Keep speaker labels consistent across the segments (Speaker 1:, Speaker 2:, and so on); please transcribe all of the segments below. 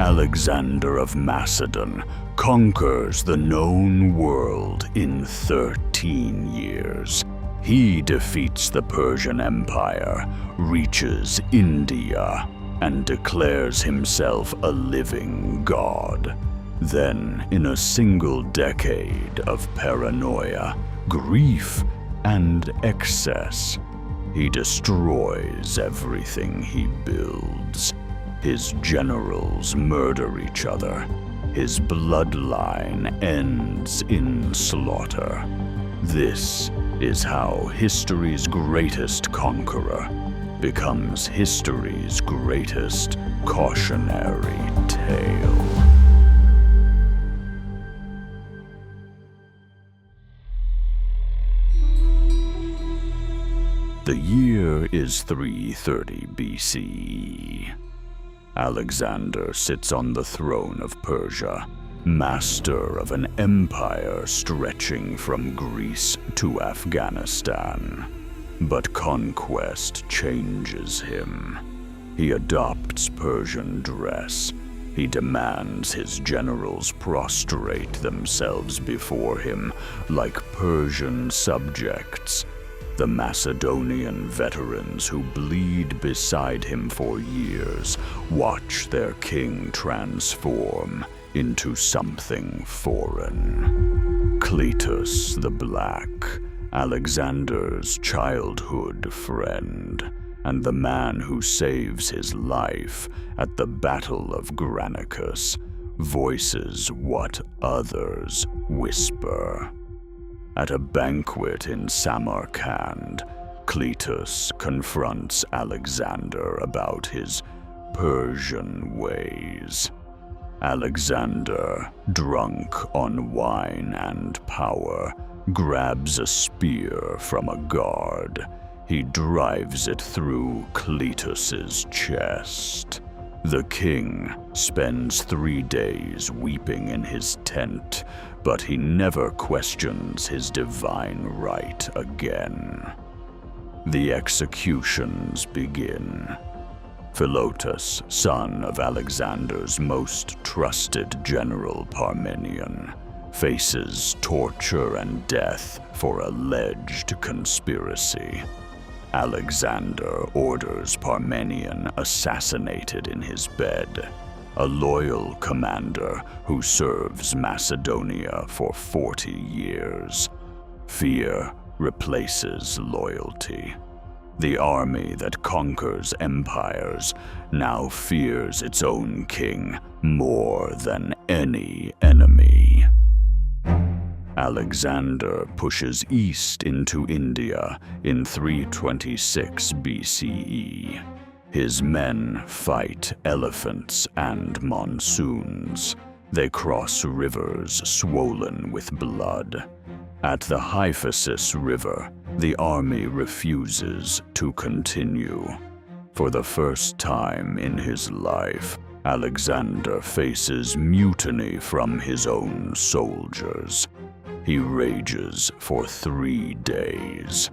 Speaker 1: Alexander of Macedon conquers the known world in 13 years. He defeats the Persian Empire, reaches India, and declares himself a living god. Then, in a single decade of paranoia, grief, and excess, he destroys everything he builds. His generals murder each other. His bloodline ends in slaughter. This is how history's greatest conqueror becomes history's greatest cautionary tale. The year is 330 BCE. Alexander sits on the throne of Persia, master of an empire stretching from Greece to Afghanistan. But conquest changes him. He adopts Persian dress. He demands his generals prostrate themselves before him like Persian subjects. The Macedonian veterans who bleed beside him for years watch their king transform into something foreign. Cletus the Black, Alexander's childhood friend, and the man who saves his life at the Battle of Granicus, voices what others whisper. At a banquet in Samarkand, Cletus confronts Alexander about his Persian ways. Alexander, drunk on wine and power, grabs a spear from a guard. He drives it through Cletus's chest. The king spends 3 days weeping in his tent, but he never questions his divine right again. The executions begin. Philotas, son of Alexander's most trusted general Parmenion, faces torture and death for alleged conspiracy. Alexander orders Parmenion assassinated in his bed, a loyal commander who serves Macedonia for 40 years. Fear replaces loyalty. The army that conquers empires now fears its own king more than any enemy. Alexander pushes east into India in 326 BCE. His men fight elephants and monsoons. They cross rivers swollen with blood. At the Hephaestion River, the army refuses to continue. For the first time in his life, Alexander faces mutiny from his own soldiers. He rages for 3 days,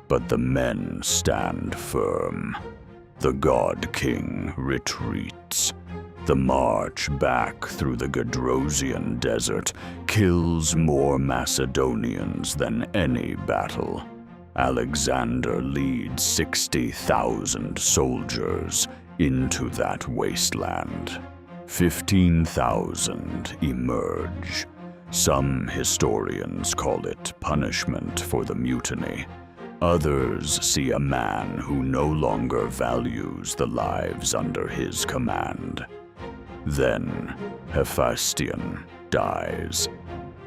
Speaker 1: but the men stand firm. The god king retreats. The march back through the Gedrosian desert kills more Macedonians than any battle. Alexander leads 60,000 soldiers into that wasteland. 15,000 emerge. Some historians call it punishment for the mutiny. Others see a man who no longer values the lives under his command. Then, Hephaestion dies.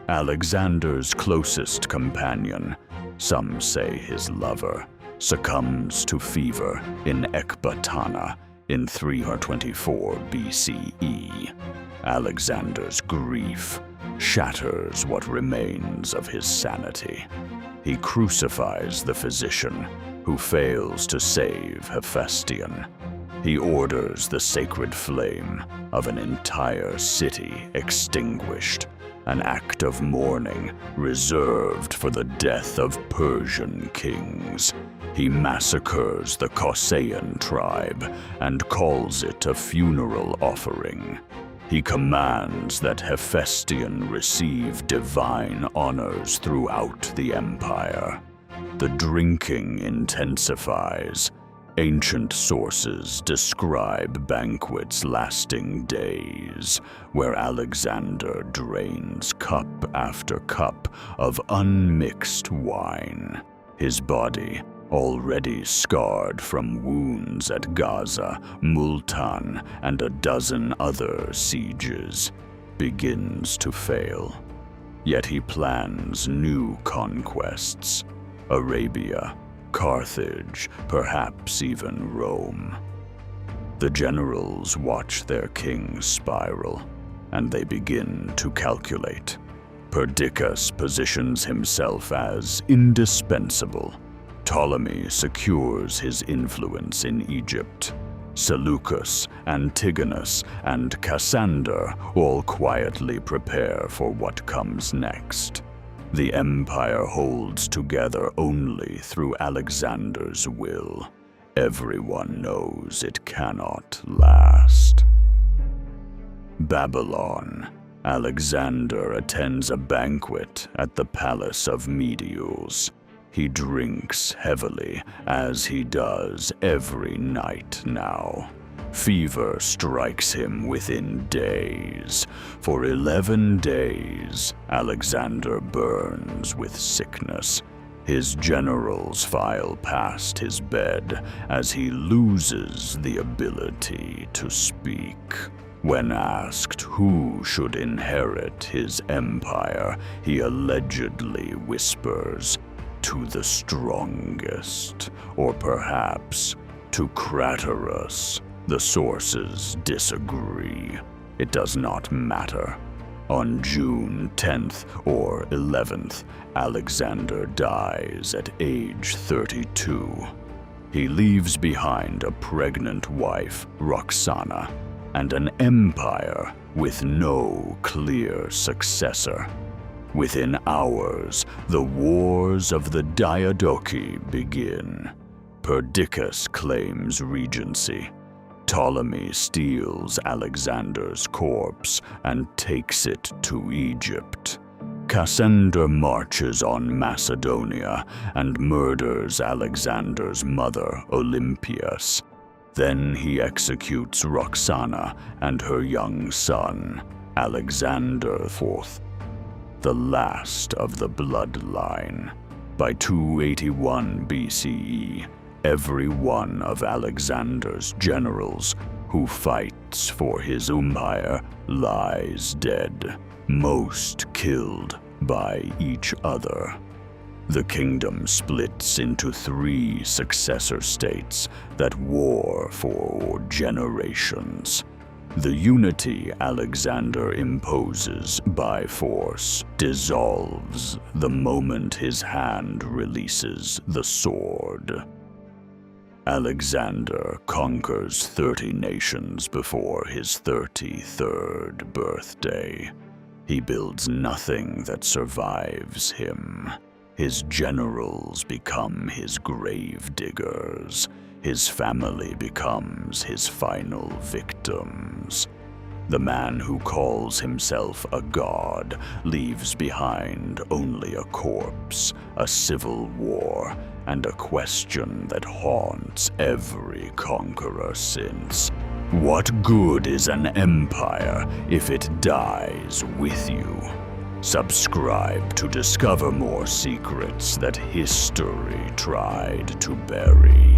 Speaker 1: Alexander's closest companion, some say his lover, succumbs to fever in Ecbatana in 324 BCE. Alexander's grief shatters what remains of his sanity. He crucifies the physician who fails to save Hephaestion. He orders the sacred flame of an entire city extinguished, an act of mourning reserved for the death of Persian kings. He massacres the Kosayan tribe and calls it a funeral offering. He commands that Hephaestion receive divine honors throughout the empire. The drinking intensifies. Ancient sources describe banquets lasting days, where Alexander drains cup after cup of unmixed wine. His body, already scarred from wounds at Gaza, Multan, and a dozen other sieges, begins to fail. Yet he plans new conquests: Arabia, Carthage, perhaps even Rome. The generals watch their king spiral, and they begin to calculate. Perdiccas positions himself as indispensable. Ptolemy secures his influence in Egypt. Seleucus, Antigonus, and Cassander all quietly prepare for what comes next. The empire holds together only through Alexander's will. Everyone knows it cannot last. Babylon. Alexander attends a banquet at the palace of Medius. He drinks heavily, as he does every night now. Fever strikes him within days. For 11 days, Alexander burns with sickness. His generals file past his bed as he loses the ability to speak. When asked who should inherit his empire, he allegedly whispers, "To the strongest," or perhaps, "to Craterus." The sources disagree. It does not matter. On June 10th or 11th, Alexander dies at age 32. He leaves behind a pregnant wife, Roxana, and an empire with no clear successor. Within hours, the wars of the Diadochi begin. Perdiccas claims regency. Ptolemy steals Alexander's corpse and takes it to Egypt. Cassander marches on Macedonia and murders Alexander's mother, Olympias. Then he executes Roxana and her young son, Alexander IV, the last of the bloodline. By 281 BCE, every one of Alexander's generals who fights for his empire lies dead, most killed by each other. The kingdom splits into 3 successor states that war for generations. The unity Alexander imposes by force dissolves the moment his hand releases the sword. Alexander conquers 30 nations before his 33rd birthday. He builds nothing that survives him. His generals become his grave diggers. His family becomes his final victims. The man who calls himself a god leaves behind only a corpse, a civil war, and a question that haunts every conqueror since. What good is an empire if it dies with you? Subscribe to discover more secrets that history tried to bury.